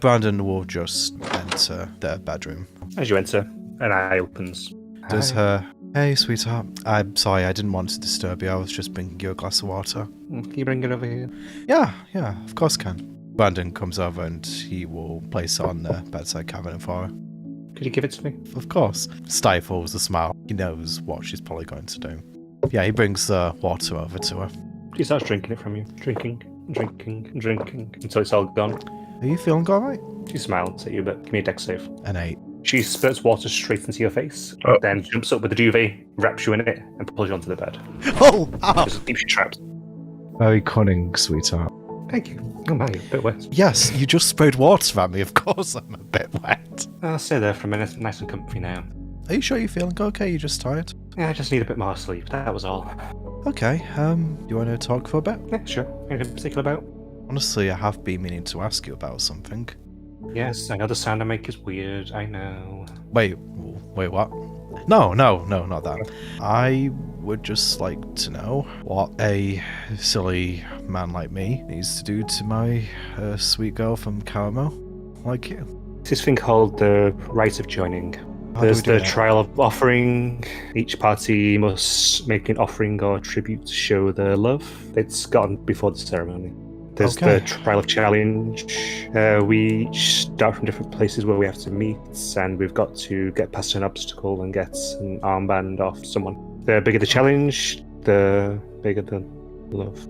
Brandon will just enter their bedroom. As you enter, an eye opens. Does her... Hey, sweetheart. I'm sorry, I didn't want to disturb you. I was just bringing you a glass of water. Can you bring it over here? Yeah, of course I can. Brandon comes over and he will place it on the bedside cabinet for her. Could you give it to me? Of course. Stifles a smile. He knows what she's probably going to do. Yeah, he brings the water over to her. She starts drinking it from you. Drinking, until it's all gone. Are you feeling alright? She smiles at you, but give me a dex save. An 8. She spurts water straight into your face, then jumps up with the duvet, wraps you in it, and pulls you onto the bed. Oh! Ow. Just keeps you trapped. Very cunning, sweetheart. Thank you. Oh my, a bit wet. Yes, you just sprayed water at me. Of course I'm a bit wet. I'll stay there for a minute. Nice and comfy now. Are you sure you're feeling okay? You're just tired? Yeah, I just need a bit more sleep. That was all. Okay, you want to talk for a bit? Yeah, sure. Anything particular about? Honestly, I have been meaning to ask you about something. Yes, I know the sound I make is weird. I know. Wait, what? No, not that. I would just like to know what a silly man like me needs to do to marry a sweet girl from Caramel like you. It's this thing called the rite of joining. How do There's we do the that? trial of offering. Each party must make an offering or tribute to show their love. It's gotten before the ceremony. There's Okay. the trial of challenge. We each start from different places where we have to meet, and we've got to get past an obstacle and get an armband off someone. The bigger the challenge, the bigger the love.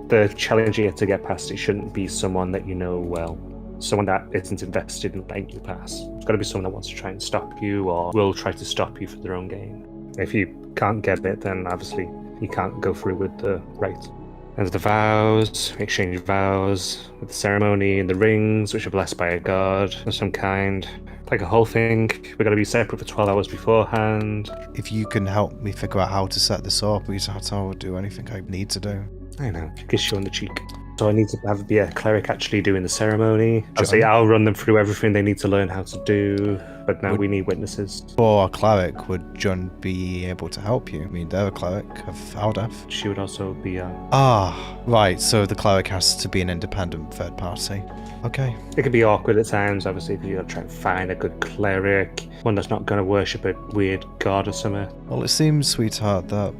The challenge you have to get past, it shouldn't be someone that you know well. Someone that isn't invested in letting you pass. It's got to be someone that wants to try and stop you or will try to stop you for their own gain. If you can't get it, then obviously you can't go through with the rite. There's the vows, exchange vows, with the ceremony and the rings, which are blessed by a god of some kind. Like a whole thing, we've got to be separate for 12 hours beforehand. If you can help me figure out how to set this up, that's how I will do anything I need to do. I know, kiss you on the cheek. So I need to be a cleric actually doing the ceremony. Obviously, I'll run them through everything they need to learn how to do, but now we need witnesses. For a cleric, would Jun be able to help you? I mean, they're a cleric of Aldef. She would also be Right, so the cleric has to be an independent third party. Okay. It can be awkward at times, obviously, if you try and find a good cleric, one that's not going to worship a weird god or something. Well, it seems, sweetheart, that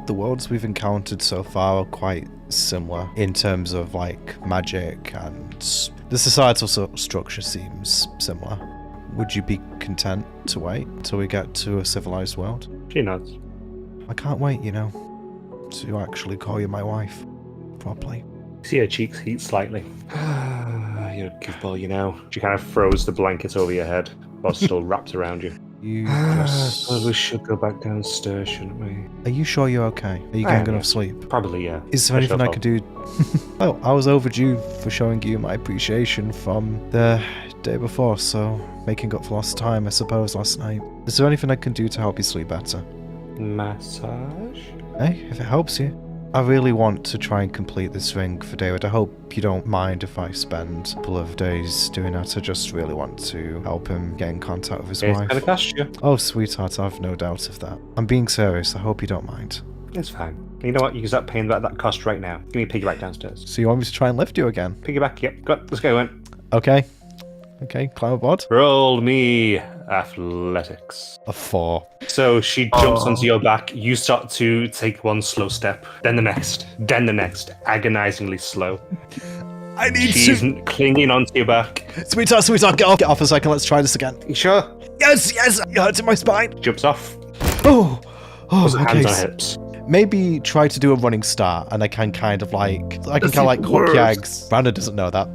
the worlds we've encountered so far are quite similar in terms of, like, magic, and the societal structure seems similar. Would you be content to wait until we get to a civilized world? She nods. I can't wait, to actually call you my wife properly. See her cheeks heat slightly. You're a goofball, you know. She kind of throws the blanket over your head while still wrapped around you. You I just... suppose we should go back downstairs, shouldn't we? Are you sure you're okay? Are you I am, getting enough yeah. sleep? Probably, yeah. Is there anything I Especially could do? Well, I was overdue for showing you my appreciation from the day before, so making up for lost time, I suppose, last night. Is there anything I can do to help you sleep better? Massage? Hey, if it helps you. I really want to try and complete this ring for David. I hope you don't mind if I spend a couple of days doing that. I just really want to help him get in contact with his It's wife. gonna cost you. Oh, sweetheart, I've no doubt of that. I'm being serious. I hope you don't mind. It's fine. You know what? You can start paying that cost right now. Give me a piggyback downstairs. So you want me to try and lift you again? Piggyback, yep. Go on, let's go, then. Okay. Okay, climb aboard. Roll me athletics. A 4. So she jumps onto your back. You start to take one slow step, then the next, agonizingly slow. I need She's clinging onto your back. Sweetheart, get off a second. Let's try this again. You sure? Yes, it hurts in my spine. Jumps off. Oh, Hands okay. on hips. Maybe try to do a running start, and I can kind of like cook your eggs. Brandon doesn't know that.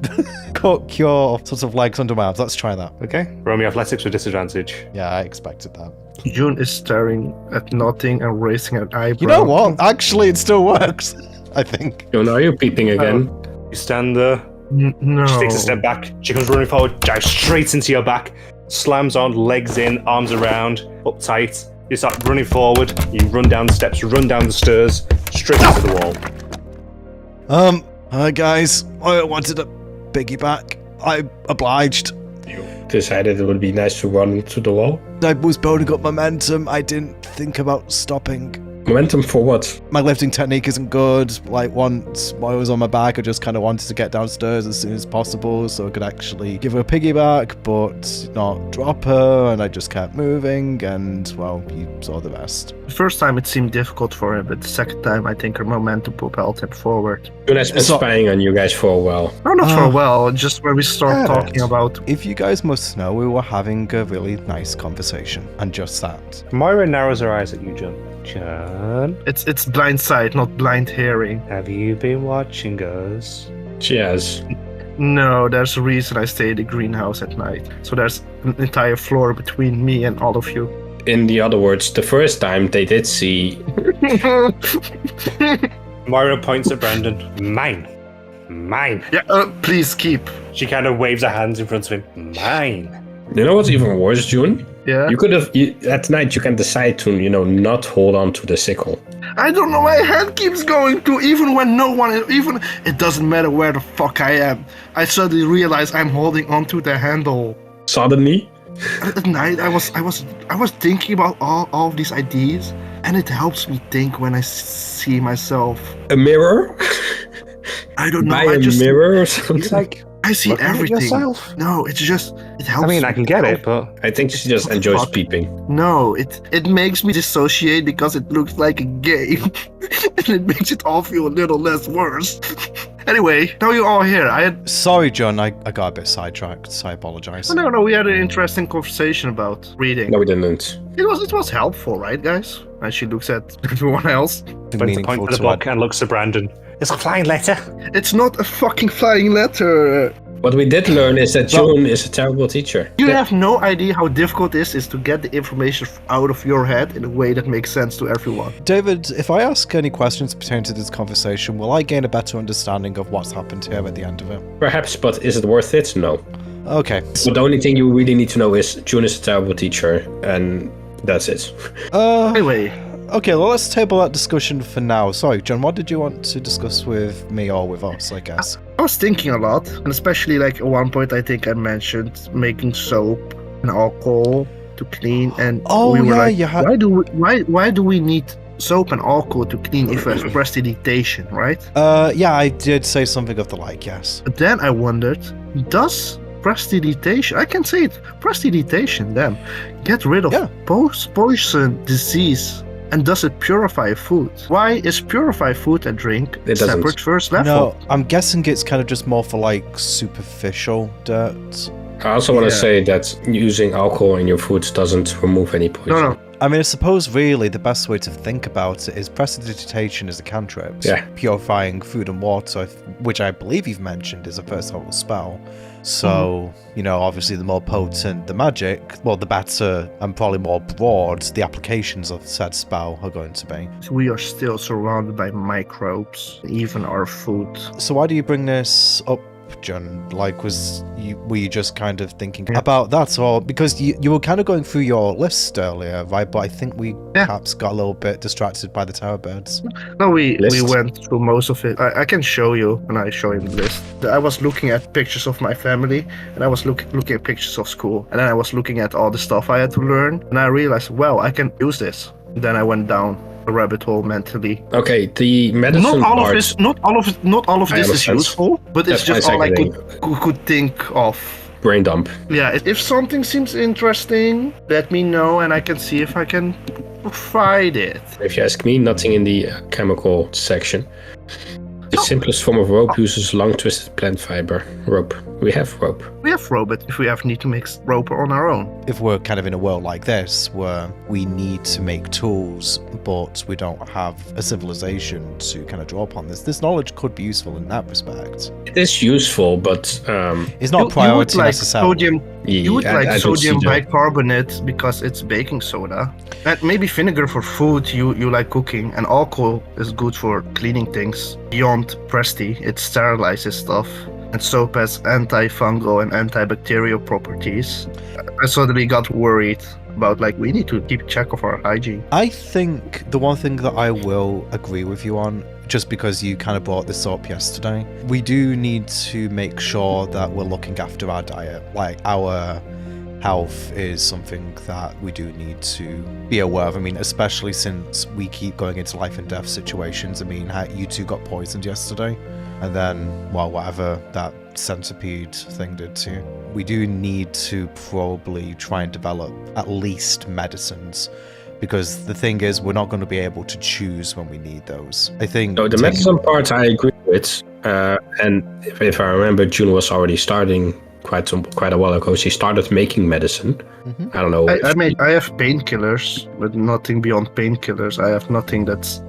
Cook your sort of legs under my arms. Let's try that. Okay. Roll me athletics with disadvantage. Yeah, I expected that. Jun is staring at nothing and raising an eyebrow. You know what? Actually, it still works. I think. Jun, are you peeping again? You stand there. No. She takes a step back. She comes running forward, dives straight into your back, slams on, legs in, arms around, up tight. You start running forward. You run down the steps, run down the stairs, straight into the wall. Hi guys. I wanted a piggyback. I obliged. You decided it would be nice to run to the wall? I was building up momentum. I didn't think about stopping. Momentum for what? My lifting technique isn't good. Like, once I was on my back, I just kind of wanted to get downstairs as soon as possible so I could actually give her a piggyback, but not drop her, and I just kept moving, and, well, you saw the rest. The first time it seemed difficult for him, but the second time I think her momentum propelled him forward. June has been spying on you guys for a while. No, not for a while, just when we start talking about... If you guys must know, we were having a really nice conversation, and just that. Moira narrows her eyes at you, John. John, It's blind sight, not blind hearing. have you been watching us? She has. No, there's a reason I stay in the greenhouse at night. So there's an entire floor between me and all of you. In the other words, the first time they did see. Moira points at Brandon. Mine. Yeah, please keep. She kind of waves her hands in front of him. Mine. You know what's even worse, June? Yeah. You could have at night. You can decide to, not hold on to the sickle. I don't know, my hand keeps going to even when no one, even it doesn't matter where the fuck I am. I suddenly realize I'm holding onto the handle. Suddenly. At night, I was thinking about all of these ideas, and it helps me think when I see myself. A mirror. I don't know. Buy a mirror or something. It's like I see looking at everything. yourself. No, it's just it helps. I mean, I me can get help. it, but I think she just enjoys Fuck. peeping. No, it makes me dissociate because it looks like a game, and it makes it all feel a little less worse. Anyway, now you're all here. Sorry, John, I got a bit sidetracked, so I apologize. No, we had an interesting conversation about reading. No, we didn't. It was helpful, right, guys? And she looks at everyone else. points to Meaningful the to book add. and looks at Brandon. It's a flying letter. It's not a fucking flying letter. What we did learn is that June is a terrible teacher. You have no idea how difficult this is to get the information out of your head in a way that makes sense to everyone. David, if I ask any questions pertaining to this conversation, will I gain a better understanding of what's happened here at the end of it? Perhaps, but is it worth it? No. Okay. So the only thing you really need to know is June is a terrible teacher, and that's it. Anyway, Okay, well, let's table that discussion for now. Sorry, John, what did you want to discuss with me or with us, I guess? I was thinking a lot, and especially like at one point I think I mentioned making soap and alcohol to clean, and Oh, we were yeah, like, you had- why do we need soap and alcohol to clean if there's prestidigitation, right? Yeah, I did say something of the like, yes. But then I wondered, does prestidigitation, I can say it, prestidigitation then, get rid of Yeah. poison, disease, and does it purify food? Why is purify food and drink It doesn't. separate first level? No, I'm guessing it's kind of just more for like superficial dirt. I also want to Yeah. say that using alcohol in your foods doesn't remove any poison. No. I mean, I suppose really the best way to think about it is prestidigitation is a cantrip. Yeah. Purifying food and water, which I believe you've mentioned is a first level spell. So, obviously the more potent the magic, well, the better and probably more broad the applications of said spell are going to be. We are still surrounded by microbes, even our food. So why do you bring this up, John? Like, were you just kind of thinking about that? Or because you were kind of going through your list earlier, right? But I think we perhaps got a little bit distracted by the tower birds. No, we List. went through most of it. I can show you, and I show him the list. I was looking at pictures of my family, and I was looking at pictures of school, and then I was looking at all the stuff I had to learn, and I realized, well, I can use this. Then I went down a rabbit hole mentally. Okay, the medicine Not all part. of this. Not all of I this is understand. useful, but it's That's just all I fine, could think of. Brain dump. Yeah, if something seems interesting, let me know, and I can see if I can provide it. If you ask me, nothing in the chemical section. The simplest form of rope uses long twisted plant fiber. Rope. We have rope. We have rope if we ever need to make rope on our own. If we're kind of in a world like this where we need to make tools, but we don't have a civilization to kind of draw upon this knowledge could be useful in that respect. It is useful, but It's not a You would priority like necessarily. sodium. You would I like don't sodium see that. bicarbonate because it's baking soda, and maybe vinegar for food. You like cooking, and alcohol is good for cleaning things. Beyond Presti, it sterilizes stuff, and soap has antifungal and antibacterial properties. I suddenly got worried about we need to keep track of our hygiene. I think the one thing that I will agree with you on, just because you kind of brought this up yesterday, we do need to make sure that we're looking after our diet, like our health is something that we do need to be aware of. I mean, especially since we keep going into life and death situations. I mean, you two got poisoned yesterday, and then, well, whatever that centipede thing did to you. We do need to probably try and develop at least medicines, because the thing is, we're not going to be able to choose when we need those. I think... So the medicine part I agree with, and if I remember, June was already starting quite a while ago. She started making medicine. I don't know. I have painkillers, but nothing beyond painkillers. I have nothing that's...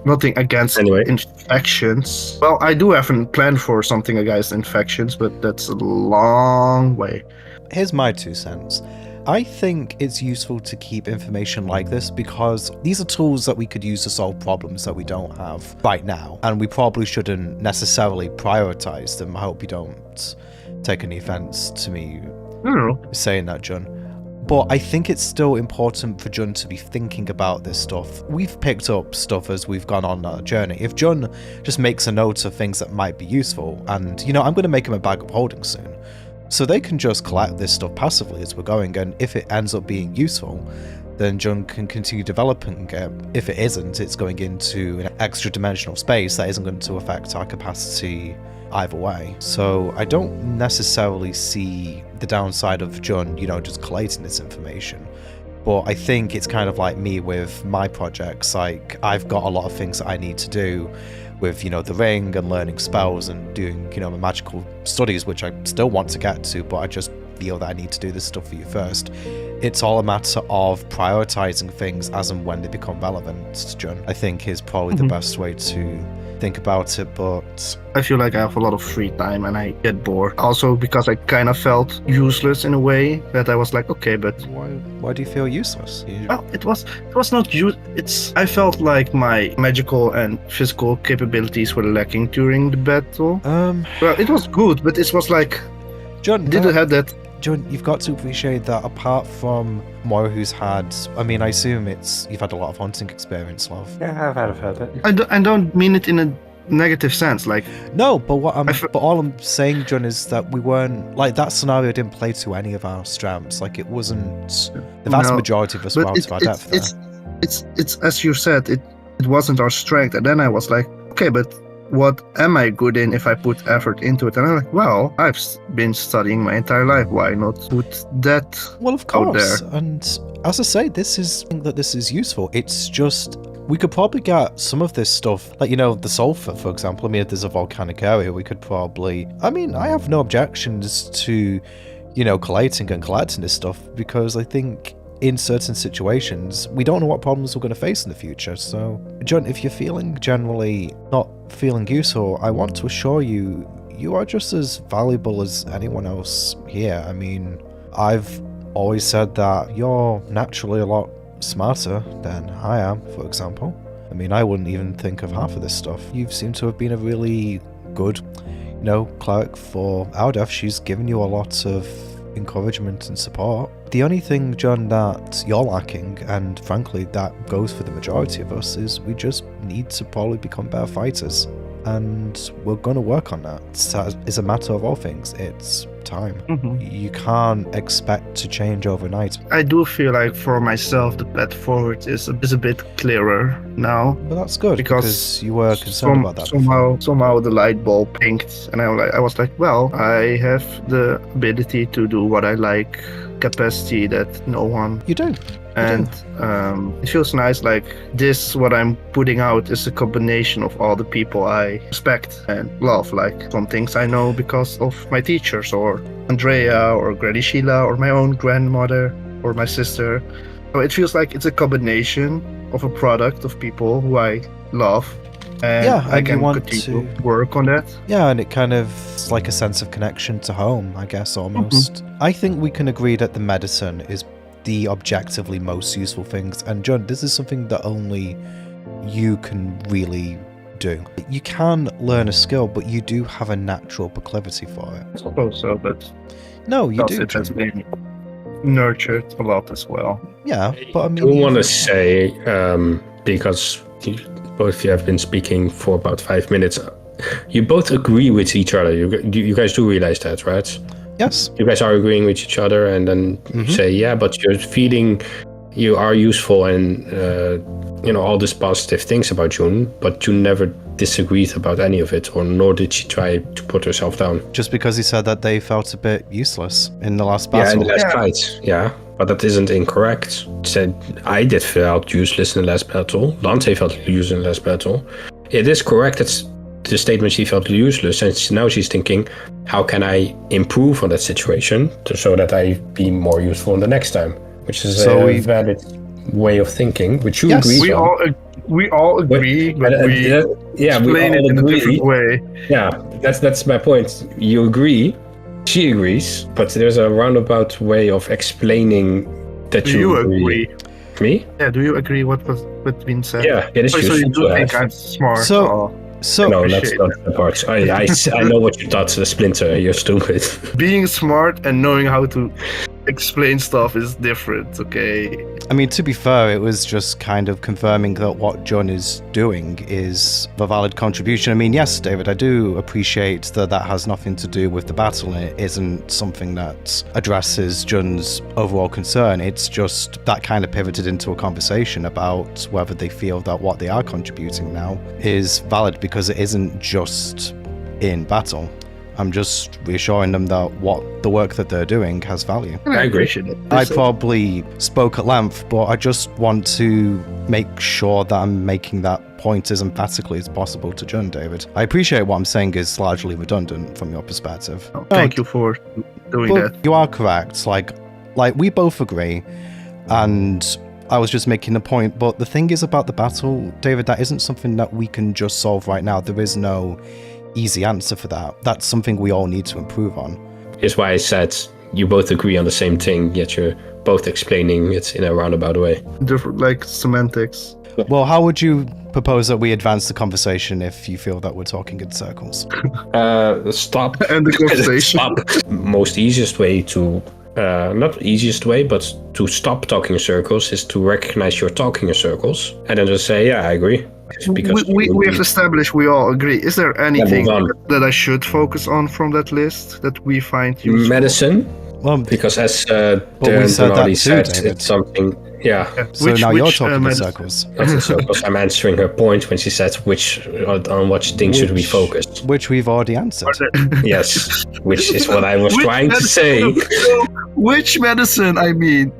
Nothing against infections. Well, I do have a plan for something against infections, but that's a long way. Here's my 2 cents. I think it's useful to keep information like this because these are tools that we could use to solve problems that we don't have right now, and we probably shouldn't necessarily prioritize them. I hope you don't take any offense to me saying that, Jun. But I think it's still important for Jun to be thinking about this stuff. We've picked up stuff as we've gone on our journey. If Jun just makes a note of things that might be useful, and, you know, I'm going to make him a bag of holding soon, so they can just collect this stuff passively as we're going, and if it ends up being useful, then Jun can continue developing it. If it isn't, it's going into an extra dimensional space that isn't going to affect our capacity either way. So I don't necessarily see the downside of Jun, you know, just collating this information. But I think it's kind of like me with my projects. Like, I've got a lot of things that I need to do with, you know, the ring and learning spells and doing, you know, my magical studies, which I still want to get to, but I just feel that I need to do this stuff for you first. It's all a matter of prioritizing things as and when they become relevant, Jun. I think is probably the best way to think about it, but I feel like I have a lot of free time and I get bored. Also because I kind of felt useless in a way that I was like, okay, but why do you feel useless? Well, it was not I felt like my magical and physical capabilities were lacking during the battle. Well, it was good, but it was like Jun didn't have that. Jun, you've got to appreciate that apart from Moira, who's had, I mean, I assume you've had a lot of hunting experience, love. Yeah, I've had it. I don't mean it in a negative sense, like... No, but but all I'm saying, Jun, is that we weren't, like, that scenario didn't play to any of our strengths. Like, it wasn't, the vast majority of us were out of our depth there. It's as you said, it wasn't our strength, and then I was like, okay, but what am I good in if I put effort into it? And I'm like, well, I've been studying my entire life. Why not put that well, of course. out there? And as I say, this is useful. It's just, we could probably get some of this stuff, like, you know, the sulfur, for example. I mean, if there's a volcanic area, we could probably, I mean, I have no objections to, you know, collating this stuff, because I think in certain situations, we don't know what problems we're going to face in the future. So, John, if you're feeling generally not feeling useful, I want to assure you, you are just as valuable as anyone else here. I mean, I've always said that you're naturally a lot smarter than I am, for example. I mean, I wouldn't even think of half of this stuff. You seem to have been a really good, you know, cleric for Aldef. She's given you a lot of encouragement and support. The only thing, John, that you're lacking, and frankly that goes for the majority of us, is we just need to probably become better fighters, and we're going to work on that. It's a matter of all things. It's time. You can't expect to change overnight. I do feel like for myself the path forward is a bit clearer now. But that's good, because you were concerned about that somehow the light bulb pinked, and I was like, well, I have the ability to do what I like, capacity that no one... You do. And it feels nice, like this, what I'm putting out is a combination of all the people I respect and love, like some things I know because of my teachers, or Andrea, or Granny Sheila, or my own grandmother, or my sister. So it feels like it's a combination of a product of people who I love, and I can continue to work on that. Yeah, and it kind of is like a sense of connection to home, I guess, almost. I think we can agree that the medicine is the objectively most useful things, and John, this is something that only you can really do. You can learn a skill, but you do have a natural proclivity for it. I suppose so, but no, you do. It has been nurtured a lot as well. Yeah, but I mean, I do want to say, because both of you have been speaking for about 5 minutes, you both agree with each other. You guys do realize that, right? Yes. You guys are agreeing with each other, and then you say, yeah, but you're feeling you are useful and all these positive things about June, but June never disagreed about any of it, or nor did she try to put herself down. Just because he said that they felt a bit useless in the last battle. Yeah, in the last fight. Yeah, but that isn't incorrect. Said I did felt useless in the last battle. Lante felt useless in the last battle. It is correct. It's the statement she felt useless, and now she's thinking, how can I improve on that situation so that I be more useful in the next time? Which is a valid way of thinking, which you agree on. We all agree, but we explain it in a different way. Yeah, that's my point. You agree, she agrees, but there's a roundabout way of explaining that you agree. Me? Yeah, do you agree what's been said? Yeah, it is useful so you do to think have. I'm smart? So no, that's not the part. I know what you thought, Splinter. You're stupid. Being smart and knowing how to explain stuff is different, okay? I mean, to be fair, it was just kind of confirming that what Jun is doing is a valid contribution. I mean, yes, David, I do appreciate that has nothing to do with the battle, and it isn't something that addresses Jun's overall concern. It's just that kind of pivoted into a conversation about whether they feel that what they are contributing now is valid, because it isn't just in battle. I'm just reassuring them that the work that they're doing has value. I agree. I probably spoke at length, but I just want to make sure that I'm making that point as emphatically as possible to Jun, David. I appreciate what I'm saying is largely redundant from your perspective. Thank you for doing that. You are correct. Like we both agree, and I was just making the point. But the thing is about the battle, David, that isn't something that we can just solve right now. There is no easy answer for that. That's something we all need to improve on. Here's why I said you both agree on the same thing, yet you're both explaining it in a roundabout way. Different, like semantics. Well, how would you propose that we advance the conversation if you feel that we're talking in circles? Stop. And the conversation. Stop. Most easiest way to, not easiest way, but to stop talking in circles is to recognize you're talking in circles and then just say, yeah, I agree. Because we have established we all agree. Is there anything that I should focus on from that list that we find useful? Medicine. Well, because as we said already said, David. it's something. Yeah. So now you're talking in circles. Not in circles. I'm answering her point when she said on what things should we focus. Which we've already answered. Yes, which is what I was trying to say. Which medicine? I mean,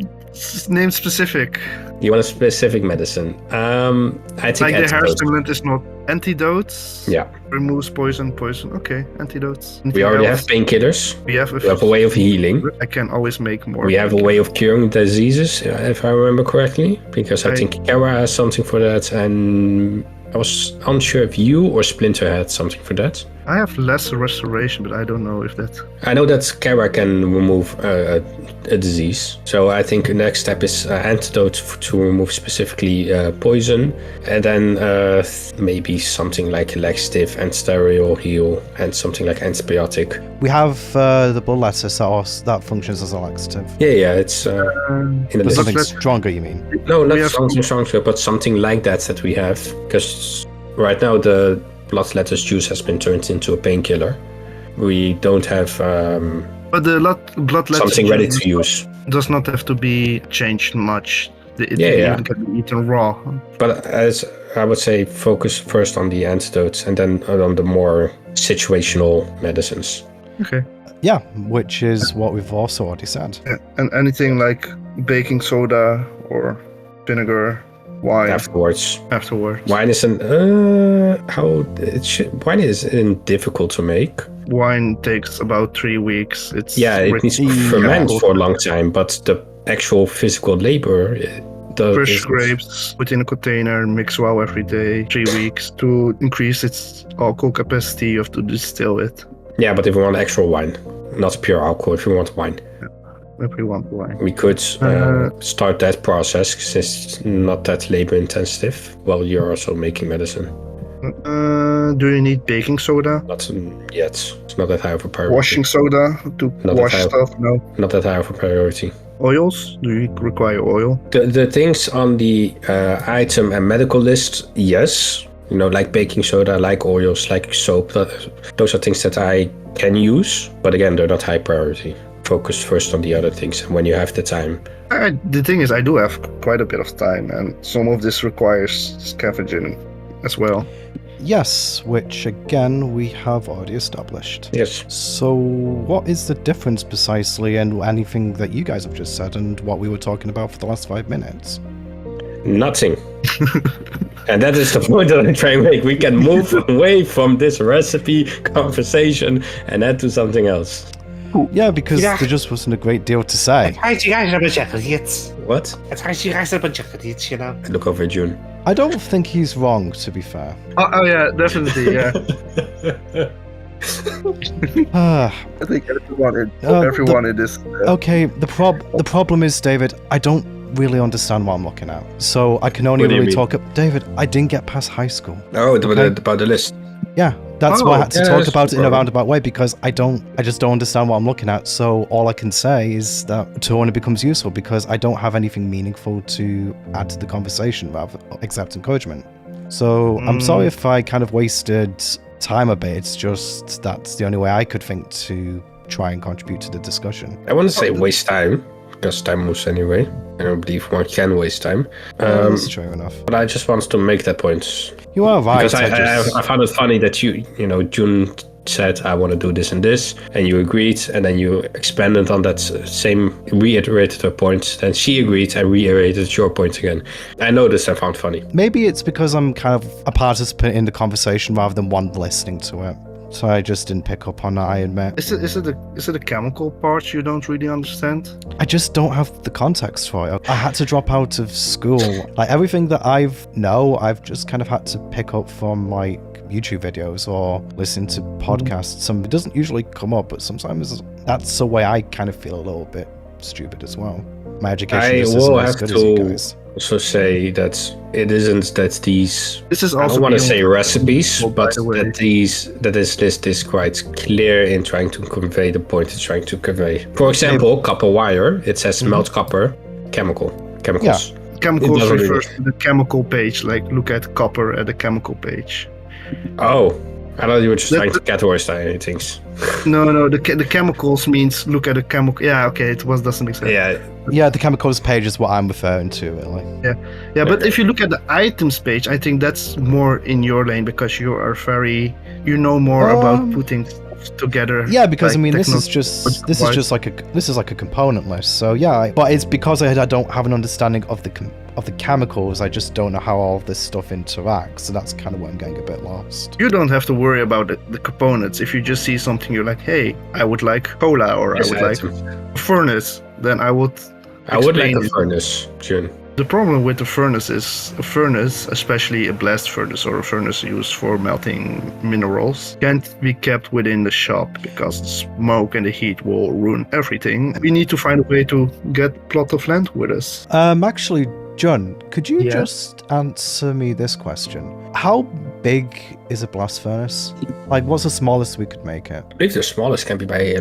name specific. You want a specific medicine? I think like the hair stimulant is not antidotes. Yeah. Removes poison. Okay, antidotes. We already have painkillers. We have a way of healing. I can always make more. We have a way of curing diseases, if I remember correctly, because I think Kara has something for that, and I was unsure if you or Splinter had something for that. I have less restoration, but I don't know if that... I know that Kara can remove a disease. So I think the next step is antidote to remove specifically poison. And then maybe something like laxative and sterile heal and something like antibiotic. We have the bloodlettus that functions as a laxative. Yeah, it's in the list. Something stronger, you mean? No, not something stronger, but something like that we have. Because right now the bloodlettus juice has been turned into a painkiller. We don't have but the bloodlettus something ready to use. Does not have to be changed much. It even can be eaten raw. But as I would say, focus first on the antidotes and then on the more situational medicines. Okay. Yeah, which is what we've also already said. Yeah. And anything like baking soda or vinegar. Wine afterwards. Wine is wine is difficult to make. Wine takes about 3 weeks. It needs to ferment for a long time, but the actual physical labor. Fresh grapes, put in a container, mix well every day, 3 weeks to increase its alcohol capacity. You have to distill it. Yeah, but if we want actual wine, not pure alcohol. If we want wine. If we want wine. We could start that process because it's not that labor intensive while you're also making medicine. Do you need baking soda? Not yet. It's not that high of a priority. Washing soda to wash stuff? No. Not that high of a priority. Oils? Do you require oil? The things on the item and medical list, yes. Like baking soda, like oils, like soap. Those are things that I can use, but again, they're not high priority. Focus first on the other things, and when you have the time. The thing is, I do have quite a bit of time, and some of this requires scavenging as well. Yes, which again we have already established. Yes. So what is the difference precisely in anything that you guys have just said and what we were talking about for the last 5 minutes? Nothing. And that is the point that I'm trying to make. We can move away from this recipe conversation and head to something else. Yeah, because there just wasn't a great deal to say. What? I look over at June. I don't think he's wrong, to be fair. Oh yeah, definitely, yeah. I think everyone in this... Okay, the problem is, David, I don't really understand what I'm looking at. So I can only really talk... David, I didn't get past high school. Oh, about the list. Yeah, that's why I had to talk about it in a roundabout way, because I just don't understand what I'm looking at. So all I can say is that to only becomes useful because I don't have anything meaningful to add to the conversation except encouragement. So I'm sorry if I kind of wasted time a bit. It's just that's the only way I could think to try and contribute to the discussion. I want to say waste time, because time moves anyway. I don't believe one can waste time. That's true enough. But I just want to make that point. You are right. Because I found it funny that June said, I want to do this and this, and you agreed, and then you expanded on that reiterated her point, then she agreed and reiterated your point again. I noticed I found funny. Maybe it's because I'm kind of a participant in the conversation rather than one listening to it. So I just didn't pick up on that, I admit. Is it a chemical part you don't really understand? I just don't have the context for it. I had to drop out of school. Like everything that I've just kind of had to pick up from like YouTube videos or listen to podcasts. It doesn't usually come up, but sometimes that's the way I kind of feel a little bit stupid as well. My education just isn't as good as you guys. Also say that it isn't that these... This is also I don't want to say recipes, but that this list is quite clear in trying to convey the point it's trying to convey. For example, copper wire, it says melt copper, chemicals. Yeah. Chemicals refers to the chemical page, like look at copper at the chemical page. Oh, I thought you were just trying to categorize things. No, the chemicals means look at the chemical. Yeah, okay, doesn't make sense. Yeah, the chemicals page is what I'm referring to, really. Yeah, but if you look at the items page, I think that's more in your lane because you know more about putting stuff together. Yeah, because like, this is just like a component list. So yeah, but it's because I don't have an understanding of the chemicals. I just don't know how all this stuff interacts. So that's kind of where I'm getting a bit lost. You don't have to worry about the components. If you just see something, you're like, hey, I would like cola, or I would like a furnace. Then I would like a furnace, June. The problem with the furnace is a furnace, especially a blast furnace or a furnace used for melting minerals, can't be kept within the shop because the smoke and the heat will ruin everything. We need to find a way to get a plot of land with us. Actually, John, could you just answer me this question? How big is a blast furnace? Like, what's the smallest we could make it? I believe the smallest can be by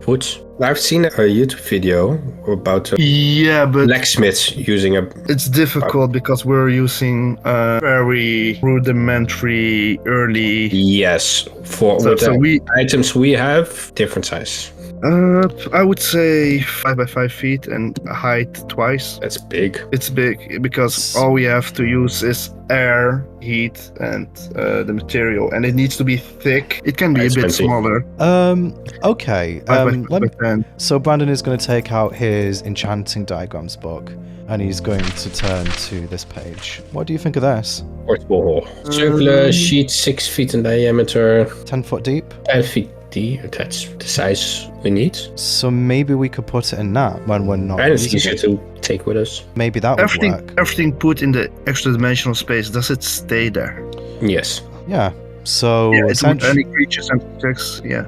wood. I've seen a YouTube video about but blacksmiths using a... It's difficult because we're using very rudimentary early... Yes, items we have, different size. I would say 5 by 5 feet and height twice. That's big. It's big because all we have to use is air, heat, and the material, and it needs to be thick. It can be a bit smaller. Okay. So Brandon is going to take out his enchanting diagrams book, and he's going to turn to this page. What do you think of this? Portable hole. Circular sheet, 6 feet in diameter. 10 foot deep? 10 feet. That's the size we need. So maybe we could put it in that when we're not. And it's easier to take with us. Maybe that would work. Everything put in the extra dimensional space, does it stay there? Yes. Yeah. So essentially, any creatures and objects. Yeah.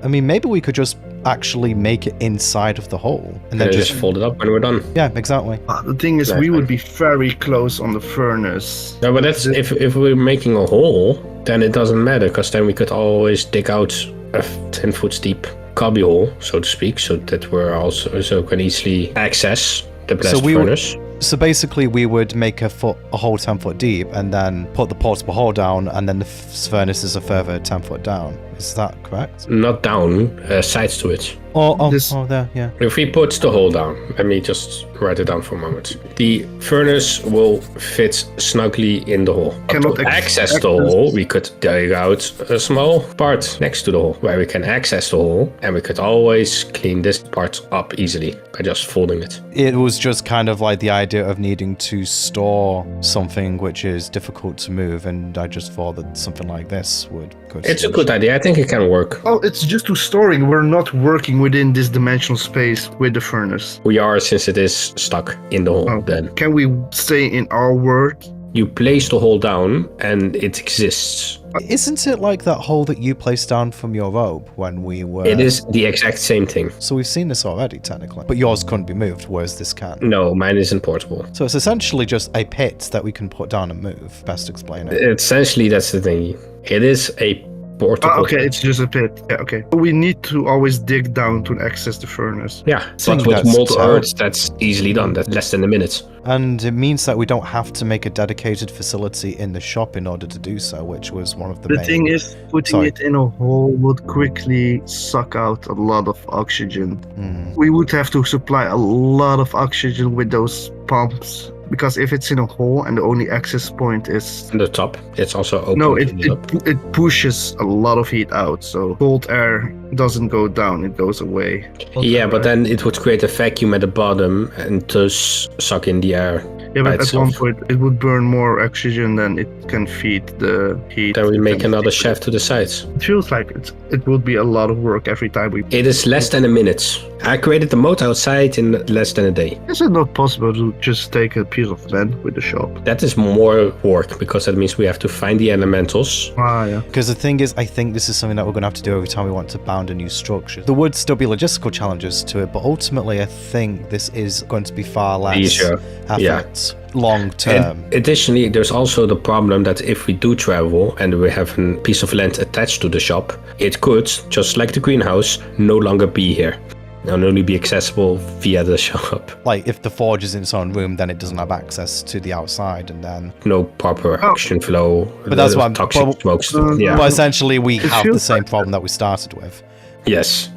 I mean, maybe we could just actually make it inside of the hole and then just fold it up when we're done. Yeah, exactly. The thing is, we would be very close on the furnace. No, but that's if we're making a hole, then it doesn't matter because then we could always dig out a 10 foot deep cubby hole, so to speak, so that we're also can easily access the blast furnace. So basically, we would make a hole 10 foot deep, and then put the portable hole down, and then the furnace is a further 10 foot down. Is that correct? Not down, sides to it. Oh, This- there, yeah. If we put the hole down, let me just write it down for a moment. The furnace will fit snugly in the hole. Cannot To access the hole, we could dig out a small part next to the hole where we can access the hole, and we could always clean this part up easily by just folding it. It was just kind of like the idea of needing to store something which is difficult to move, and I just thought that something like this would go. It's a good idea. I think it can work. Oh, it's just to storing. We're not working within this dimensional space with the furnace. We are, since it is stuck in the hole. Oh. Then Can we stay in our world? you place the hole down, and it exists. Isn't it like that hole that you placed down from your robe when we were? It is the exact same thing. So we've seen this already, technically. But yours couldn't be moved, whereas this can. No, mine isn't portable. So it's essentially just a pit that we can put down and move. Best explain it. Essentially, that's the thing. It is a portable. Okay, it's just a pit. Yeah, okay. We need to always dig down to access the furnace. Yeah, Think but with that's molten terrible. earth, that's easily done. That's less than a minute. And it means that we don't have to make a dedicated facility in the shop in order to do so, which was one of the The main... thing is, putting Sorry. it in a hole would quickly suck out a lot of oxygen. Hmm. We would have to supply a lot of oxygen with those pumps. Because if it's in a hole and the only access point is... On the top, it's also open. No, in the top. it pushes a lot of heat out. So cold air doesn't go down, it goes away. Yeah, but then it would create a vacuum at the bottom and thus suck in the air. Yeah, by but at one itself. point it would burn more oxygen than it can feed the heat. Then we make Can another feed- shaft to the sides. It feels like it would be a lot of work every time we... It is less than a minute. I created the moat outside in less than a day. Is it not possible to just take a piece of land with the shop? That is more work because that means we have to find the elementals. Ah, yeah. Because the thing is, I think this is something that we're going to have to do every time we want to bound a new structure. There would still be logistical challenges to it, but ultimately I think this is going to be far less Easier, yeah. effort long term. And additionally, there's also the problem that if we do travel and we have a piece of land attached to the shop, it could, just like the greenhouse, no longer be here. And only be accessible via the shop. Like, if the forge is in its own room, then it doesn't have access to the outside, and then... No proper oxygen flow. But that's why I'm- toxic but- smokes. But Yeah. But essentially, we It have the feels same like- problem that we started with. Yes.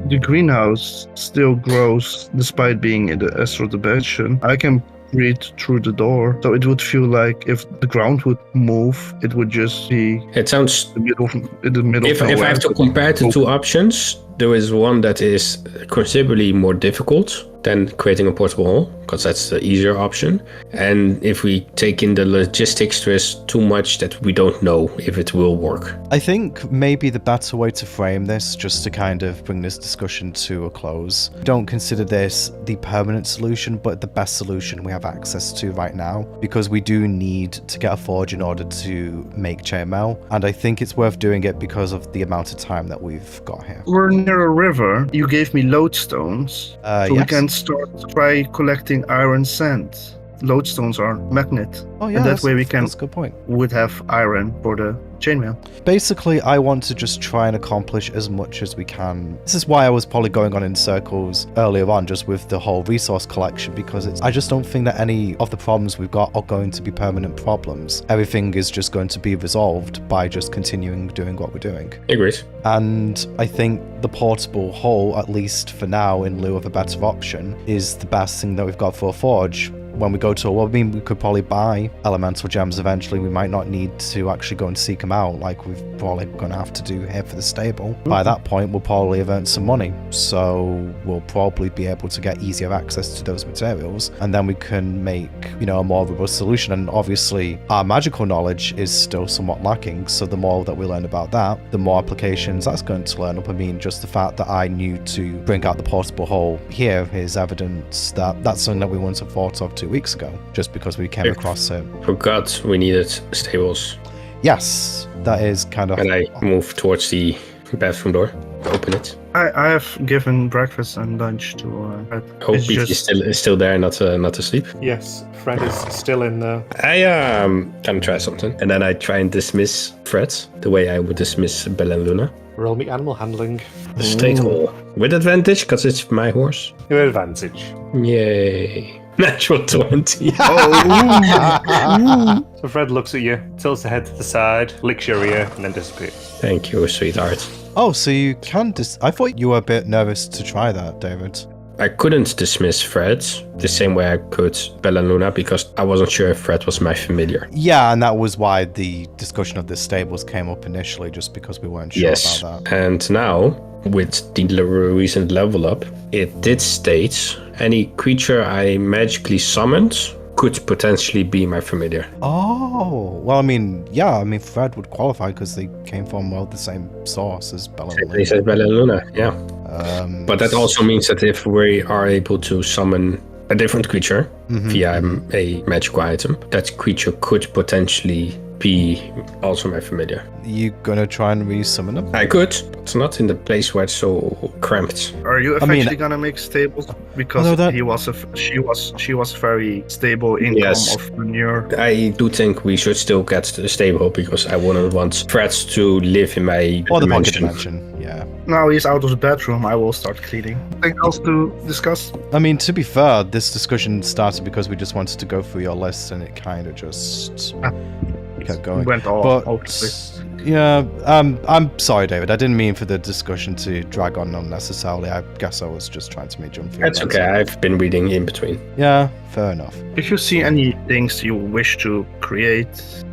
The greenhouse still grows despite being in the astral dimension. I can breathe through the door, so it would feel like if the ground would move, it would just be It sounds. in the middle If of I nowhere. have to compare the two options, there is one that is considerably more difficult than creating a portable hole, because that's the easier option. And if we take in the logistics, there is too much that we don't know if it will work. I think maybe the better way to frame this, just to kind of bring this discussion to a close, don't consider this the permanent solution, but the best solution we have access to right now, because we do need to get a forge in order to make chainmail, and I think it's worth doing it because of the amount of time that we've got here. We're near a river. You gave me lodestones, so we Yes. can try collecting iron sand. Lodestones are magnet. Oh yeah, and that that's, way we can that's a good point. would have iron for the chainmail. Basically, I want to just try and accomplish as much as we can. This is why I was probably going on in circles earlier on, just with the whole resource collection, because I just don't think that any of the problems we've got are going to be permanent problems. Everything is just going to be resolved by just continuing doing what we're doing. Agreed. And I think the portable hole, at least for now, in lieu of a better option, is the best thing that we've got for a forge. When we go to a, I mean, we could probably buy elemental gems eventually. We might not need to actually go and seek them out like we've probably going to have to do here for the stable. By that point, we'll probably have earned some money. So we'll probably be able to get easier access to those materials. And then we can make, you know, a more robust solution. And obviously, our magical knowledge is still somewhat lacking. So the more that we learn about that, the more applications that's going to learn up. I mean, just the fact that I knew to bring out the portable hole here is evidence that that's something that we wouldn't have thought of 2 weeks ago, just because we came across it. Forgot we needed stables. Yes, that is kind of... And I move towards the bathroom door. Open it. I have given breakfast and lunch to Fred. Hope It's Beefy just- is still there, not asleep. Yes, Fred is still in there. I gonna try something, and then I try and dismiss Fred the way I would dismiss Bella and Luna. Roll me animal handling. Straight hole with advantage because it's my horse. Your advantage. Yay! Natural 20. So Fred looks at you, tilts the head to the side, licks your ear, and then disappears. Thank you, sweetheart. Oh, so you can I thought you were a bit nervous to try that, David. I couldn't dismiss Fred the same way I could Bella and Luna because I wasn't sure if Fred was my familiar. Yeah, and that was why the discussion of the stables came up initially, just because we weren't sure about that. And now, with the recent level up, it did state any creature I magically summoned could potentially be my familiar. Oh, well, I mean, Fred would qualify because they came from, the same source as Bella and Luna. He said Bella and Luna, yeah. But that also means that if we are able to summon a different creature via a magical item, that creature could potentially be also my familiar. You gonna try and re-summon them? I could. It's not in the place where it's so cramped. Are you eventually gonna make stables? Because she was very stable income of manure. I do think we should still get to the stable because I wouldn't want Fred to live in my dimension. Yeah. Now he's out of the bedroom, I will start cleaning. Anything else to discuss? I mean, to be fair, this discussion started because we just wanted to go through your list and it kind of just kept going. Went all yeah, I'm sorry, David. I didn't mean for the discussion to drag on unnecessarily. I guess I was just trying to make jump through. That's okay. I've been reading in between. Yeah, fair enough. If you see any things you wish to create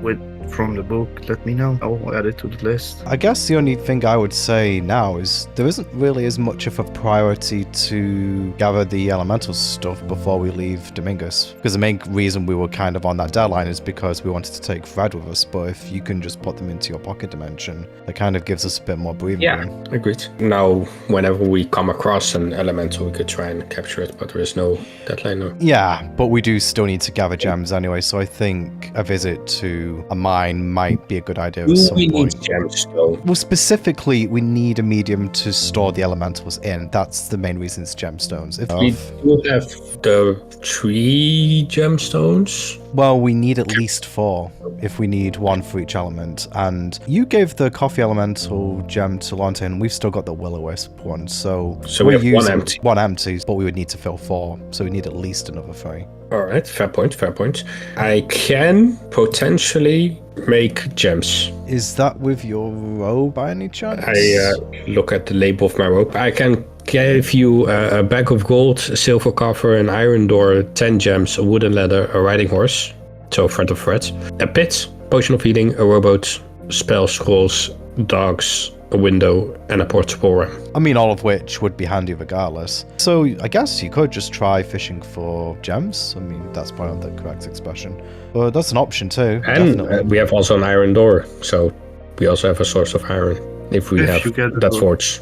from the book, let me know. I'll add it to the list. I guess the only thing I would say now is there isn't really as much of a priority to gather the elemental stuff before we leave Dominguez. Because the main reason we were kind of on that deadline is because we wanted to take Fred with us. But if you can just put them into your pocket dimension, that kind of gives us a bit more breathing room. Agreed. Now, whenever we come across an elemental, we could try and capture it, but there is no deadline now. Yeah, but we do still need to gather gems anyway, so I think a visit to a mine might be a good idea at some point. We need gems, though. Well, specifically, we need a medium to store the elementals in. That's the main reason it's gemstones. We do have the 3 gemstones. Well, we need at least 4 if we need 1 for each element. And you gave the coffee elemental gem to Lonte, and we've still got the will-o-wisp one. So we have 1 empty. 1 empty, but we would need to fill 4. So we need at least another 3. All right, fair point. I can potentially make gems. Is that with your robe by any chance? I look at the label of my robe. I can give you a bag of gold, a silver coffer, an iron door, 10 gems, a wooden ladder, a riding horse, so friend of Fred, a pit, potion of healing, a rowboat, spell scrolls, dogs, a window, and a portable ram. I mean, all of which would be handy regardless. So I guess you could just try fishing for gems. I mean, that's probably not the correct expression. But that's an option too. And we have also an iron door, so we also have a source of iron. If we have that forge.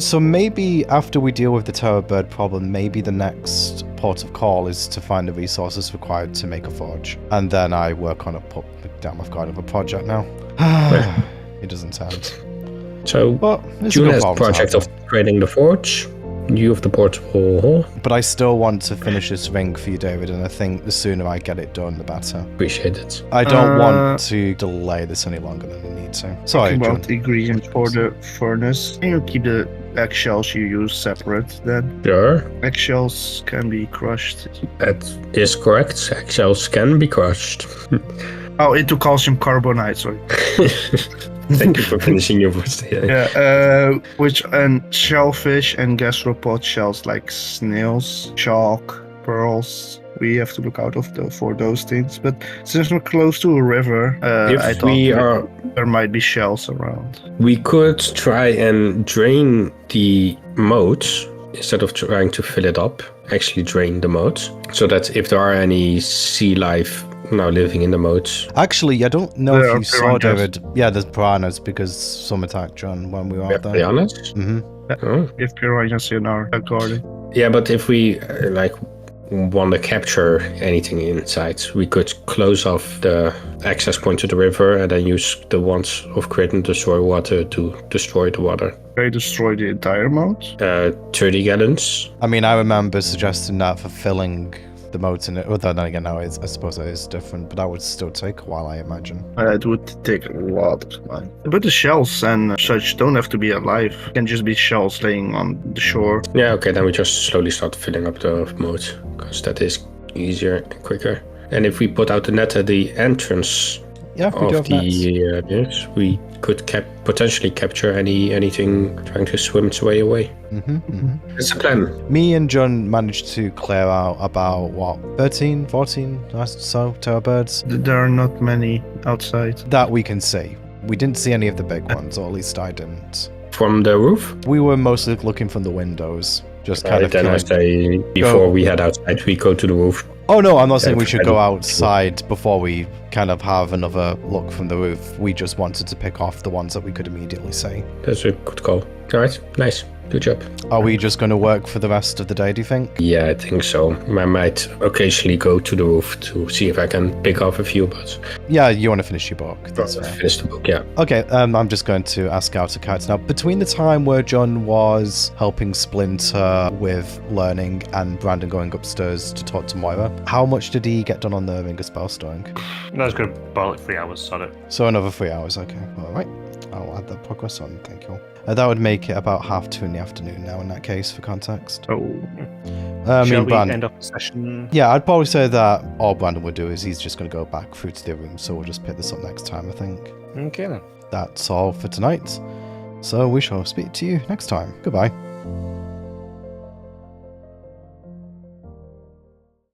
So maybe after we deal with the terror bird problem, maybe the next port of call is to find the resources required to make a forge. And then I work on damn, I've got a project now. It doesn't sound. So, June has the project of creating the forge, you have the portable hole. But I still want to finish this ring for you, David, and I think the sooner I get it done, the better. Appreciate it. I don't want to delay this any longer than I need to. Sorry, Talking about ingredients for the furnace, can you keep the eggshells you use separate then? Sure. Eggshells can be crushed. That is correct. Eggshells can be crushed. Into calcium carbonate, sorry. Thank you for finishing your voice. And shellfish and gastropod shells like snails, chalk, pearls. We have to look out for those things. But since we're close to a river, I thought there might be shells around. We could try and drain the moat instead of trying to fill it up. Actually drain the moat so that if there are any sea life now living in the moat. Actually, I don't know if you saw, David. Yeah, there's piranhas because some attacked John when we were out there. Piranhas? If piranhas in our garden. Yeah, but if we want to capture anything inside, we could close off the access point to the river and then use the wands of create and destroy water to destroy the water. They destroy the entire moat? 30 gallons. I mean, I remember suggesting that for filling the moat in it. Well, then again, now I suppose it is different, but that would still take a while, I imagine. It would take a lot of time. But the shells and such don't have to be alive. It can just be shells laying on the shore. Yeah, okay, then we just slowly start filling up the moat, because that is easier and quicker. And if we put out the net at the entrance Yeah, we do of have nets. the yes, we could potentially capture anything trying to swim its way away. That's the plan. Me and John managed to clear out about, 13, 14 or so terror birds There are not many outside. that we can see. We didn't see any of the big ones, or at least I didn't. From the roof? We were mostly looking from the windows, just kind of Then I killing. say, before we head outside, we go to the roof. Oh no, I'm not saying we should go I- outside before we kind of have another look from the roof. We just wanted to pick off the ones that we could immediately see. That's a good call. All right, nice. Good job. Are we just going to work for the rest of the day, do you think? Yeah, I think so. I might occasionally go to the roof to see if I can pick off a few, but Yeah, you want to finish your book. That's fair. finish the book, yeah. Okay, I'm just going to ask out a character now. Between the time where John was helping Splinter with learning and Brandon going upstairs to talk to Moira, how much did he get done on the Ring of Spellstoring? That was good. About like 3 hours on it. So another 3 hours, okay. All right. I'll add that progress on, thank you. That would make it about 2:30 in the afternoon now in that case, for context. Oh. Shall we Brandon. end off the session? Yeah, I'd probably say that all Brandon would do is he's just going to go back through to the room, so we'll just pick this up next time, I think. Okay then. That's all for tonight. So we shall speak to you next time. Goodbye.